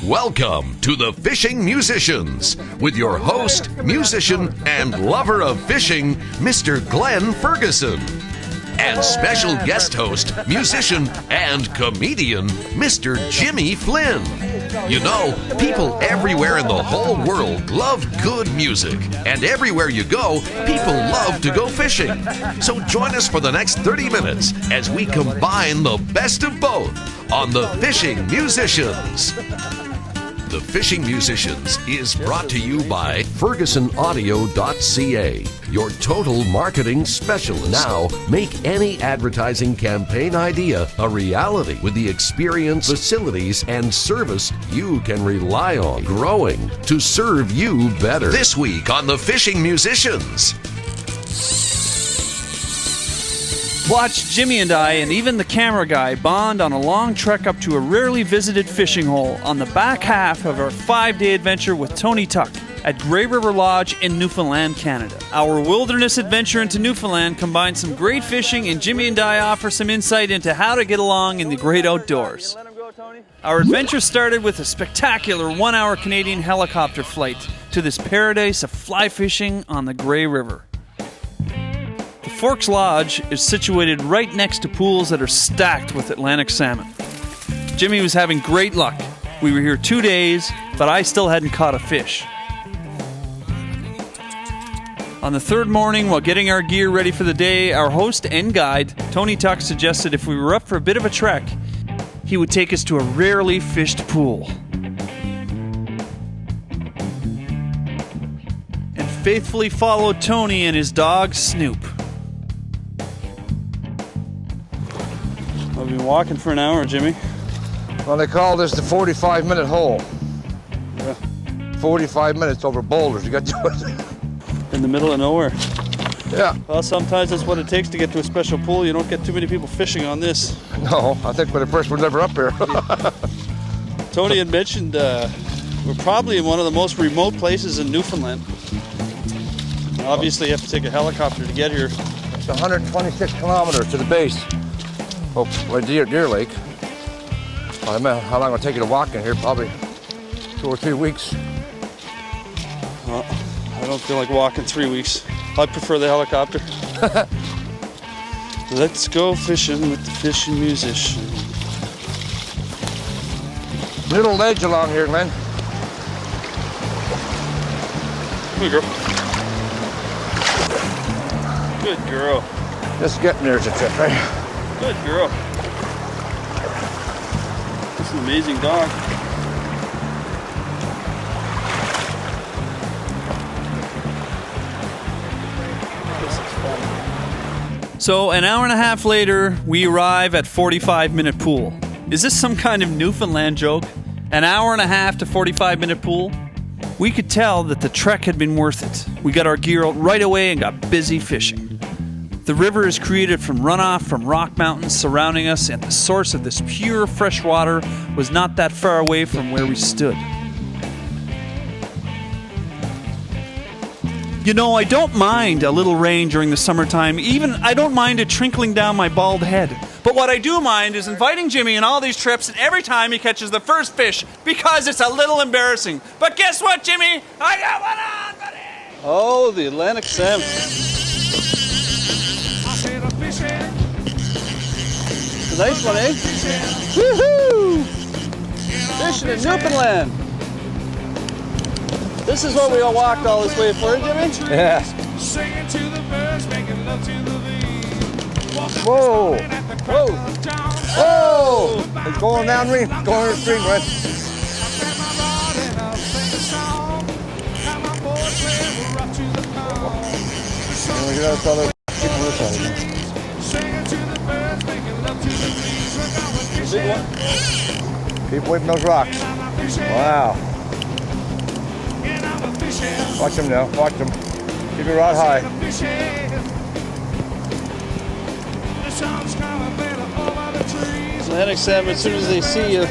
Welcome to the Fishing Musicians with your host, musician, and lover of fishing, Mr. Glen Ferguson. And special guest host, musician, and comedian, Mr. Jimmy Flynn. You know, people everywhere in the whole world love good music. And everywhere you go, people love to go fishing. So join us for the next 30 minutes as we combine the best of both on the Fishing Musicians. The Fishing Musicians is brought to you by FergusonAudio.ca, your total marketing specialist. Now, make any advertising campaign idea a reality with the experience, facilities, and service you can rely on, growing to serve you better. This week on the Fishing Musicians. Watch Jimmy and I, and even the camera guy, bond on a long trek up to a rarely visited fishing hole on the back half of our 5-day adventure with Tony Tuck at Grey River Lodge in Newfoundland, Canada. Our wilderness adventure into Newfoundland combines some great fishing, and Jimmy and I offer some insight into how to get along in the great outdoors. Our adventure started with a spectacular 1-hour Canadian helicopter flight to this paradise of fly fishing on the Grey River. Forks Lodge is situated right next to pools that are stacked with Atlantic salmon. Jimmy was having great luck. We were here 2 days, but I still hadn't caught a fish. On the third morning, while getting our gear ready for the day, our host and guide, Tony Tuck, suggested if we were up for a bit of a trek, he would take us to a rarely fished pool. And faithfully followed Tony and his dog, Snoop. I've been walking for an hour, Jimmy. Well, they call this the 45-minute hole. Yeah. 45 minutes over boulders. You got to do it. In the middle of nowhere. Yeah. Well, sometimes that's what it takes to get to a special pool. You don't get too many people fishing on this. No, I think we're the first one ever up here. Tony had mentioned we're probably in one of the most remote places in Newfoundland. Obviously, you have to take a helicopter to get here. It's 126 kilometers to the base. Oh, Deer Lake. I don't know how long it'll take you to walk in here, probably 2 or 3 weeks. Well, I don't feel like walking 3 weeks. I prefer the helicopter. Let's go fishing with the Fishing Musician. Little ledge along here, Glen. Good girl. Good girl. Just getting there's a trip, right? Good girl. That's an amazing dog. This is fun. So, an hour and a half later, we arrive at 45-minute pool. Is this some kind of Newfoundland joke? An hour and a half to 45-minute pool? We could tell that the trek had been worth it. We got our gear out right away and got busy fishing. The river is created from runoff from rock mountains surrounding us, and the source of this pure fresh water was not that far away from where we stood. You know, I don't mind a little rain during the summertime. Even I don't mind it trickling down my bald head. But what I do mind is inviting Jimmy on all these trips, and every time he catches the first fish, because it's a little embarrassing. But guess what, Jimmy? I got one on, buddy! Oh, the Atlantic salmon. It's a nice one, eh? Woohoo! Fishing in Newfoundland. This is what we all walked all this way for, Jimmy? Yeah. Whoa! Whoa! Whoa! It's going down the stream, right? Look at that fellow. Big one. Keep away from those rocks. Wow. Watch them now. Watch them. Keep your rod high. Atlantic salmon, as soon as they see you,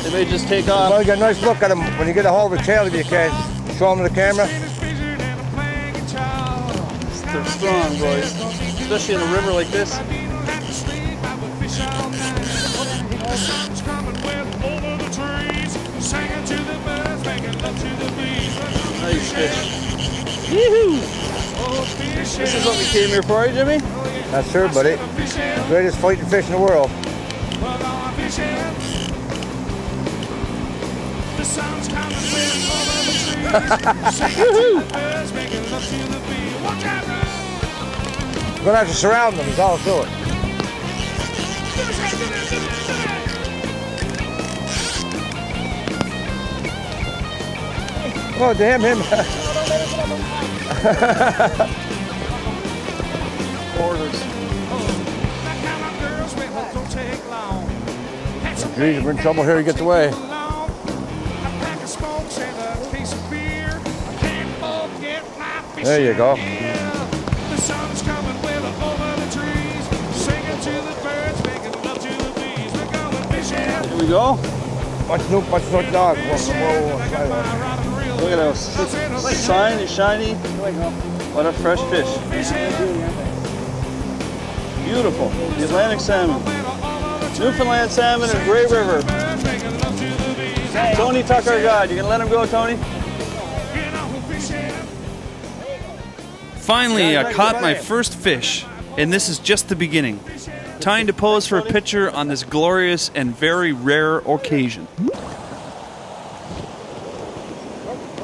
they may just take off. Well, you get a nice look at them when you get a hold of the tail if you can. Show them to the camera. They're strong, boys. Especially in a river like this. fish. Yoo-hoo! This is what we came here for, eh, Jimmy? That's sure, buddy. The greatest fighting fish in the world. We're gonna have to surround them, is all to it. Oh, damn him. Orders. Geez, we're in trouble here, he gets away. There you go. Here we go. Watch no dog. Whoa. Look at those. Shiny, shiny. What a fresh fish. Beautiful. The Atlantic salmon. Newfoundland salmon and Grey River. Tony Tuck, our guide. You gonna let him go, Tony? Finally, I caught my first fish, and this is just the beginning. Time to pose for a picture on this glorious and very rare occasion.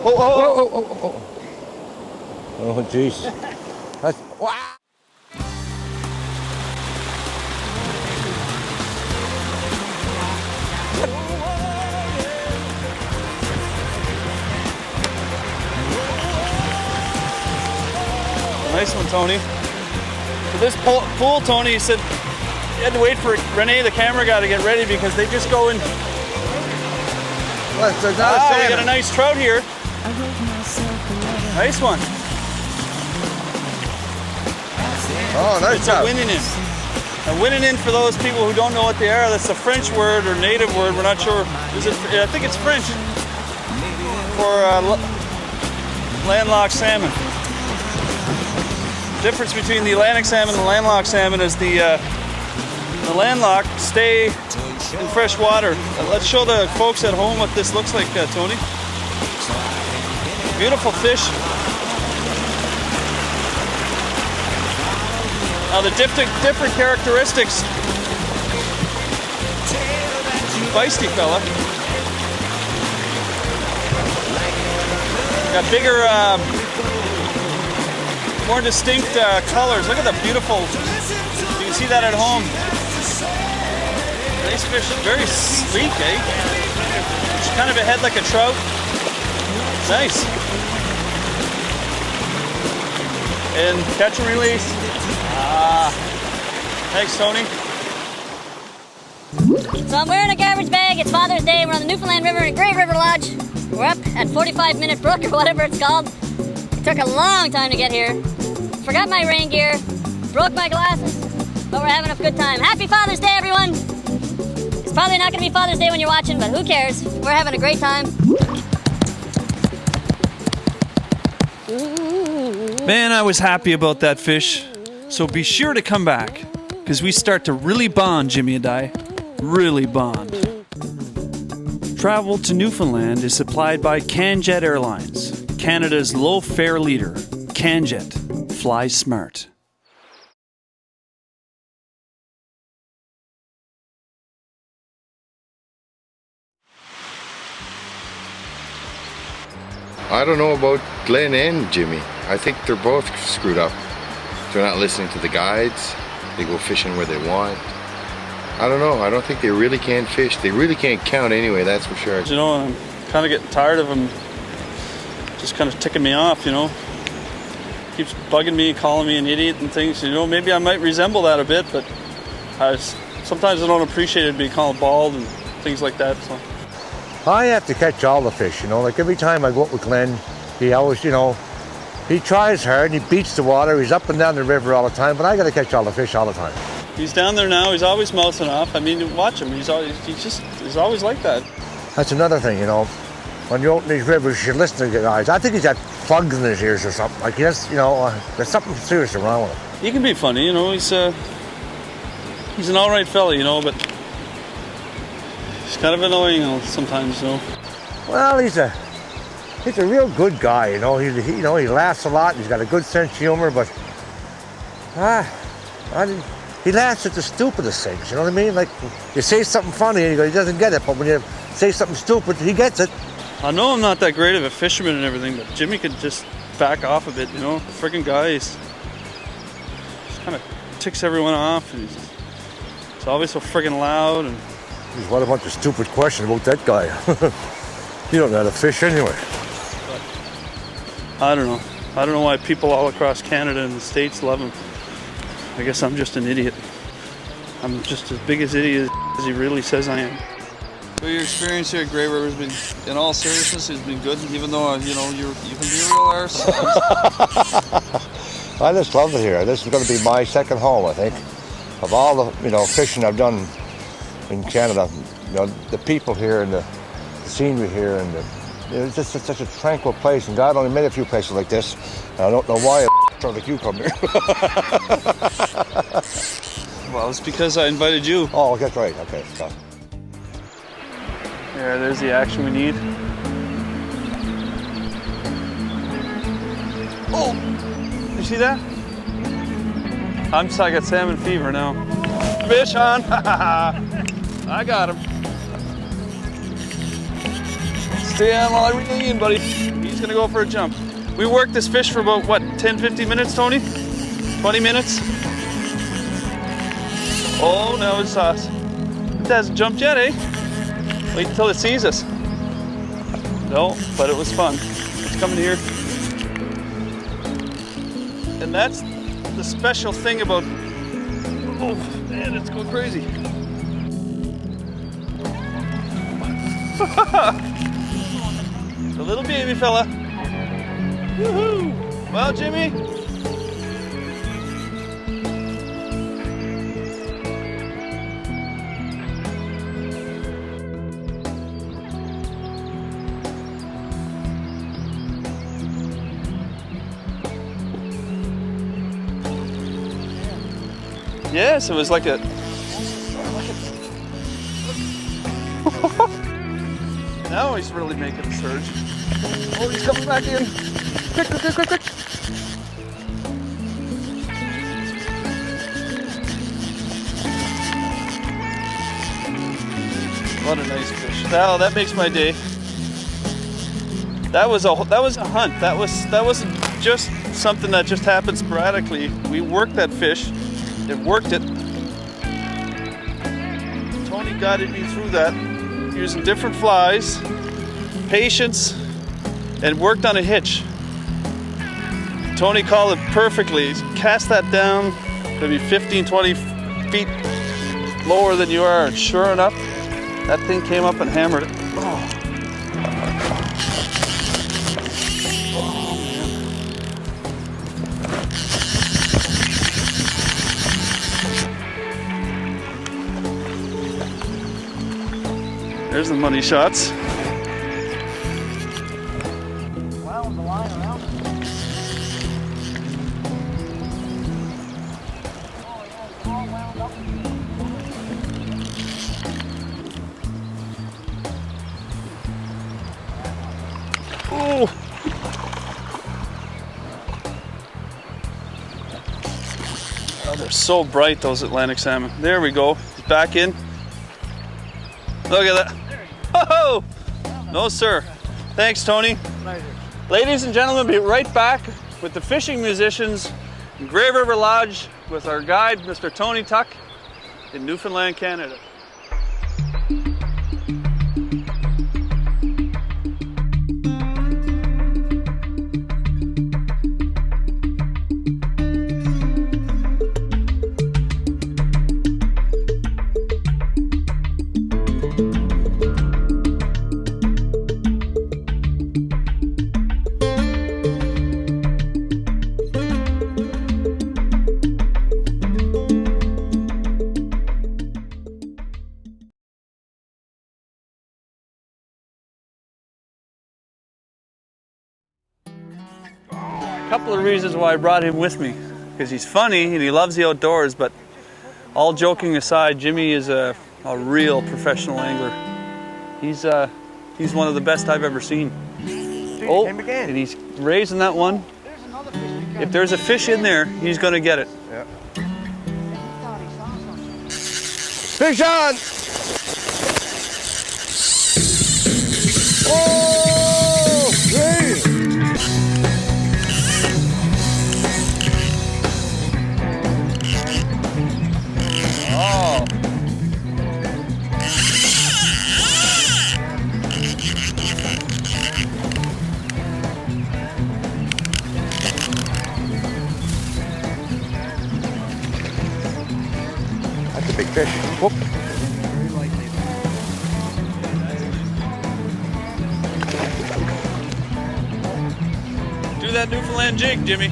Oh, jeez. That's... Wow. Nice one, Tony. For this pool, Tony, he said he had to wait for Renee, the camera guy, to get ready because they just go in. Well, there's not a We salmon. got a nice trout here. Nice one. Oh, nice It's job. a winning in. A winning in, for those people who don't know what they are, that's a French word or native word. We're not sure. Is it? I think it's French for landlocked salmon. The difference between the Atlantic salmon and the landlocked salmon is the landlocked stay in fresh water. Let's show the folks at home what this looks like, Tony. Beautiful fish. Now the different characteristics. Feisty fella. Got bigger, more distinct colors. Look at the beautiful. You can see that at home. Nice fish, very sleek, eh? It's kind of a head like a trout. Nice. And catch and release. Thanks, Tony. So I'm wearing a garbage bag. It's Father's Day. We're on the Newfoundland River in Grey River Lodge. We're up at 45-minute brook or whatever it's called. It took a long time to get here. Forgot my rain gear. Broke my glasses. But we're having a good time. Happy Father's Day, everyone. It's probably not going to be Father's Day when you're watching, but who cares? We're having a great time. Man, I was happy about that fish. So be sure to come back, because we start to really bond, Jimmy and I. Really bond. Travel to Newfoundland is supplied by CanJet Airlines, Canada's low-fare leader. CanJet. Fly smart. I don't know about Glen and Jimmy. I think they're both screwed up. They're not listening to the guides. They go fishing where they want. I don't know. I don't think they really can fish. They really can't count anyway, that's for sure. You know, I'm kind of getting tired of him just kind of ticking me off, you know. Keeps bugging me, calling me an idiot and things. You know, maybe I might resemble that a bit, but sometimes I don't appreciate it being called bald and things like that. So I have to catch all the fish, you know. Like every time I go up with Glen, he always, you know, he tries hard and he beats the water. He's up and down the river all the time, but I got to catch all the fish all the time. he's down there now. He's always mouthing off. I mean, watch him. He's always like that. That's another thing, you know. When you open these rivers, you should listen to the guys. I think he's got plugs in his ears or something. Like, yes, you know, there's something serious wrong with him. He can be funny, you know. He's an all right fella, you know, but he's kind of annoying sometimes, you know. Well, he's a He's a real good guy, you know. He laughs a lot. He's got a good sense of humor, but he laughs at the stupidest things. You know what I mean? Like you say something funny and he doesn't get it, but when you say something stupid, he gets it. I know I'm not that great of a fisherman and everything, but Jimmy could just back off a bit, you know. Friggin' guy, he's kind of ticks everyone off, and he's always so friggin' loud. And Jeez, what a bunch of stupid questions about that guy. You don't know how to fish anyway. I don't know. I don't know why people all across Canada and the States love him. I guess I'm just an idiot. I'm just as big as idiot as he really says I am. So your experience here at Grey River has been, in all seriousness, has been good, even though, you know, you can be a real arse. I just love it here. This is going to be my second home, I think. Of all the, you know, fishing I've done in Canada, you know, the people here and the scenery here, and it's just such a tranquil place. And God only made a few places like this. And I don't know why throw the cucumber. Well, it's because I invited you. Oh, that's right. Okay. So. Yeah, there's the action we need. Oh! You see that? I got salmon fever now. Fish on! I got him. Stay on while I reel you in, buddy. He's gonna go for a jump. We worked this fish for about, what, 10, 15 minutes, Tony? 20 minutes? Oh, now it's sauce. It hasn't jumped yet, eh? Wait until it sees us. No, but it was fun. It's coming here. And that's the special thing about... Oh, man, it's going crazy. The little baby fella. Woohoo! Well, Jimmy. Yes, it was like a... Now he's really making a surge. Oh, he's coming back in. Quick, quick, quick, quick, quick. What a nice fish. Now that makes my day. That was a hunt. That wasn't just something that just happened sporadically. We worked that fish. It worked it. Tony guided me through that using different flies, patience, and worked on a hitch. Tony called it perfectly. Cast that down maybe 15, 20 feet lower than you are, and sure enough, that thing came up and hammered it. Oh. There's the money shots. Wound the line around it. Oh yeah, it's all wound up. Oh! Oh, they're so bright, those Atlantic salmon. There we go. He's back in. Look at that. Oh! No, sir. Thanks, Tony. Pleasure. Ladies and gentlemen, be right back with the fishing musicians in Grey River Lodge with our guide, Mr. Tony Tuck, in Newfoundland, Canada. A couple of reasons why I brought him with me, because he's funny and he loves the outdoors, but all joking aside, Jimmy is a real professional angler. He's one of the best I've ever seen. Oh, came again. and he's raising that one. If there's a fish in there, he's going to get it. Yeah. Fish on! Oh, great! Oh. That's a big fish. Whoop. Do that Newfoundland jig, Jimmy.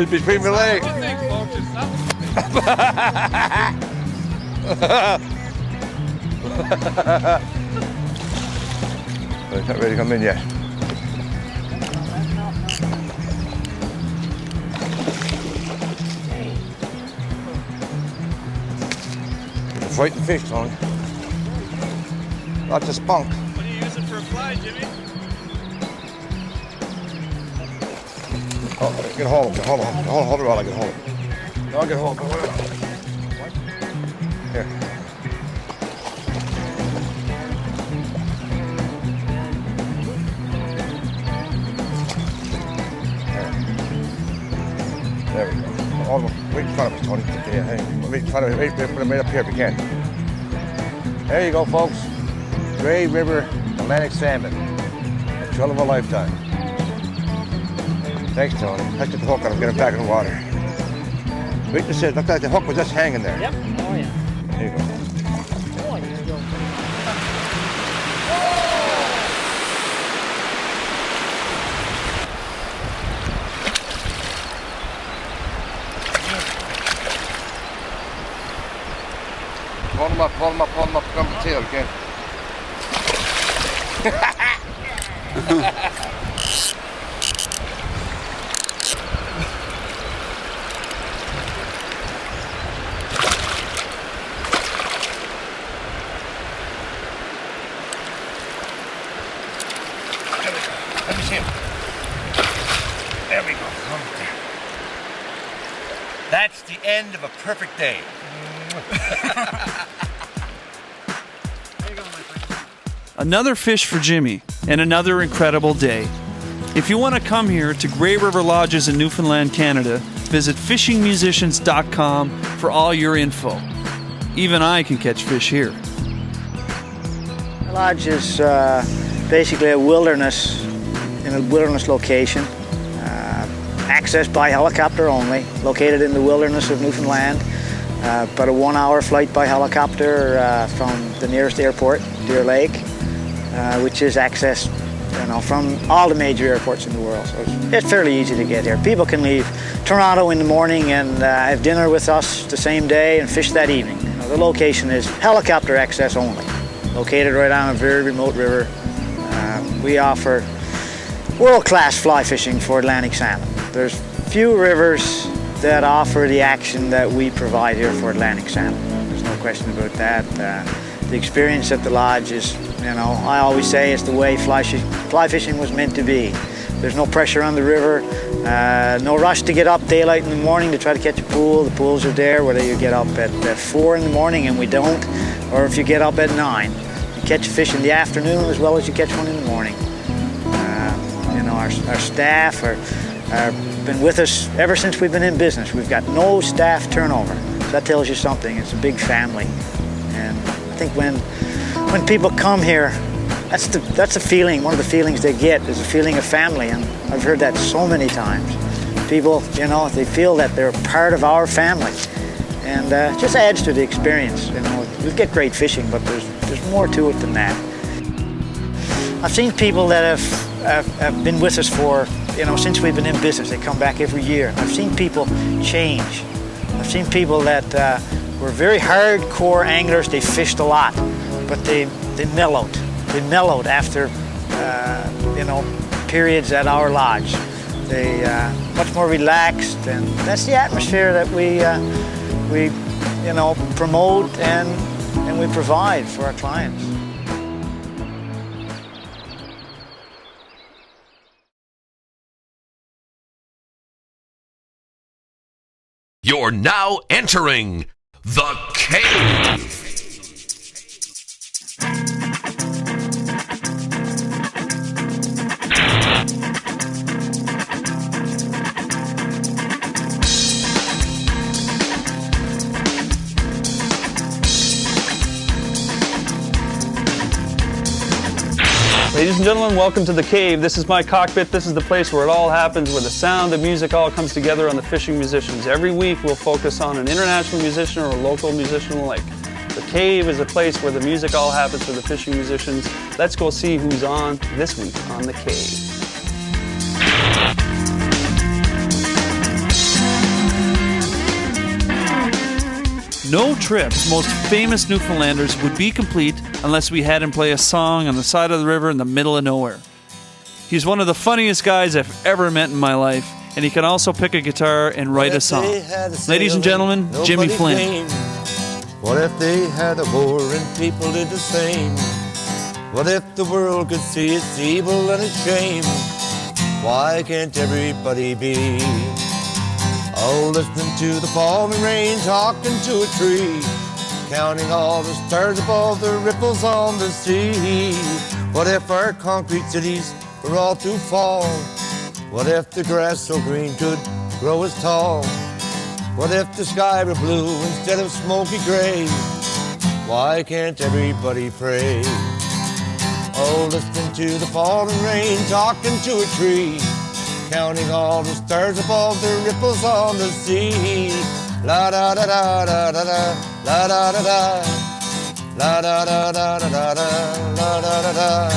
It's between my legs. But it's not ready to come in yet. It's a frightened fish, Tony. Lots of spunk. What are you using for a fly, Jimmy? Oh, get hold of him. Hold it while I get hold of him. I'll get hold of him. Here. There we go. Hold him. Wait in front of us, Tony. Yeah, hey. Wait in front of him. Wait, put him right up here if you can. There you go, folks. Grey River Atlantic salmon. A thrill of a lifetime. Thanks, Tony. Let's get the hook on him, get him back in the water. Wait, just it. Looked like the hook was just hanging there. Yep. Oh, yeah. There you go. Oh, there you go. Hold him up, come to the tail again. Let me see him. There we go. That's the end of a perfect day. Another fish for Jimmy, and another incredible day. If you want to come here to Grey River Lodges in Newfoundland, Canada, visit fishingmusicians.com for all your info. Even I can catch fish here. The lodge is basically a wilderness, in a wilderness location, accessed by helicopter only, located in the wilderness of Newfoundland. About a 1 hour flight by helicopter from the nearest airport, Deer Lake, which is accessed from all the major airports in the world. So it's fairly easy to get here. People can leave Toronto in the morning and have dinner with us the same day and fish that evening. The location is helicopter access only, located right on a very remote river. We offer world-class fly fishing for Atlantic salmon. There's few rivers that offer the action that we provide here for Atlantic salmon. There's no question about that. The experience at the lodge is, I always say it's the way fly fishing was meant to be. There's no pressure on the river, no rush to get up daylight in the morning to try to catch a pool. The pools are there whether you get up at 4 in the morning and we don't, or if you get up at 9. You catch a fish in the afternoon as well as you catch one in the morning. Our staff have been with us ever since we've been in business. We've got no staff turnover. So that tells you something. It's a big family. And I think when people come here, that's a feeling. One of the feelings they get is a feeling of family, and I've heard that so many times. People, they feel that they're part of our family, and it just adds to the experience. We get great fishing, but there's more to it than that. I've seen people that have been with us for, since we've been in business. They come back every year. I've seen people change. I've seen people that were very hardcore anglers. They fished a lot, but they mellowed. They mellowed after, periods at our lodge. They much more relaxed, and that's the atmosphere that we you know, promote and we provide for our clients. You're now entering the cave. Ladies and gentlemen, welcome to the cave. This is my cockpit. This is the place where it all happens, where the sound and music all comes together on the fishing musicians. Every week we'll focus on an international musician or a local musician alike. The cave is a place where the music all happens for the fishing musicians. Let's go see who's on this week on the cave. No trips most famous Newfoundlanders would be complete unless we had him play a song on the side of the river in the middle of nowhere. He's one of the funniest guys I've ever met in my life, and he can also pick a guitar and write a song. Ladies and gentlemen, Jimmy Flynn. What if they had a war and people did the same? What if the world could see its evil and its shame? Why can't everybody be? Oh, listening to the falling rain, talking to a tree, counting all the stars above the ripples on the sea. What if our concrete cities were all to fall? What if the grass so green could grow as tall? What if the sky were blue instead of smoky gray? Why can't everybody pray? Oh, listening to the falling rain, talking to a tree, counting all the stars above the ripples on the sea. La da da da da da da, la da da da, la da da da da da, la da da da,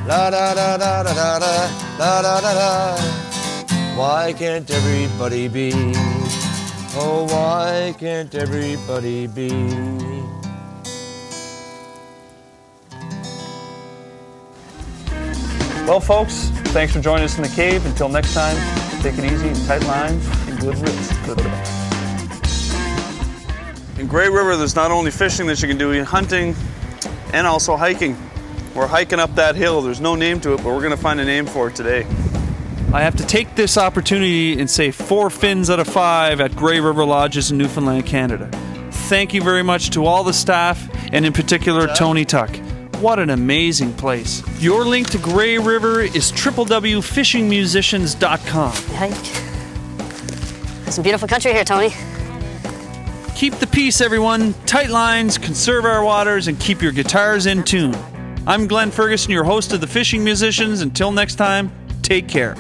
la da da da da da, la da da da. Why can't everybody be? Oh, why can't everybody be? Well, folks, thanks for joining us in the cave. Until next time, take it easy and tight lines and good reels. In Grey River, there's not only fishing that you can do, hunting and also hiking. We're hiking up that hill. There's no name to it, but we're going to find a name for it today. I have to take this opportunity and say 4 fins out of 5 at Grey River Lodges in Newfoundland, Canada. Thank you very much to all the staff, and in particular, Tony Tuck. What an amazing place. Your link to Grey River is www.fishingmusicians.com. Hike. Some beautiful country here, Tony. Keep the peace, everyone. Tight lines, conserve our waters, and keep your guitars in tune. I'm Glen Ferguson, your host of the Fishing Musicians. Until next time, take care.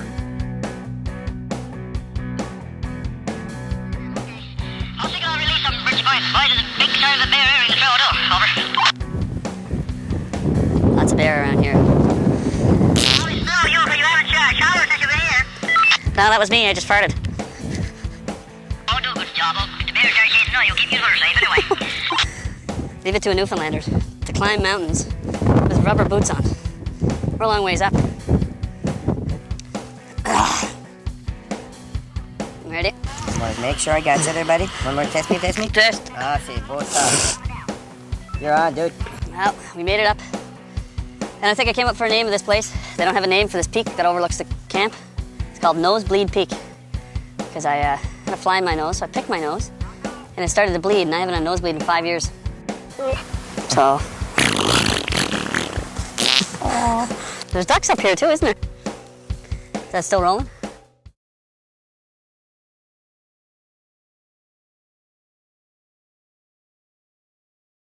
I think I'll release some bridge points. Why does a big size of bear in the throat? Over. Lots of bear around here. Oh, it's not you, but you haven't showered since you've been here. No, that was me. I just farted. Oh, do a good job. If the bear starts chasing, no, you'll keep you safe anyway. Leave it to a Newfoundlander to climb mountains with rubber boots on. We're a long ways up. Ready? Want to make sure I got you there, buddy? One more test me? Test. Ah, see, both sides. You're on, dude. Well, we made it up. And I think I came up for a name of this place. They don't have a name for this peak that overlooks the camp. It's called Nosebleed Peak. Because I had a fly in my nose, so I picked my nose. And it started to bleed, and I haven't had a nosebleed in 5 years. So... There's ducks up here too, isn't there? Is that still rolling?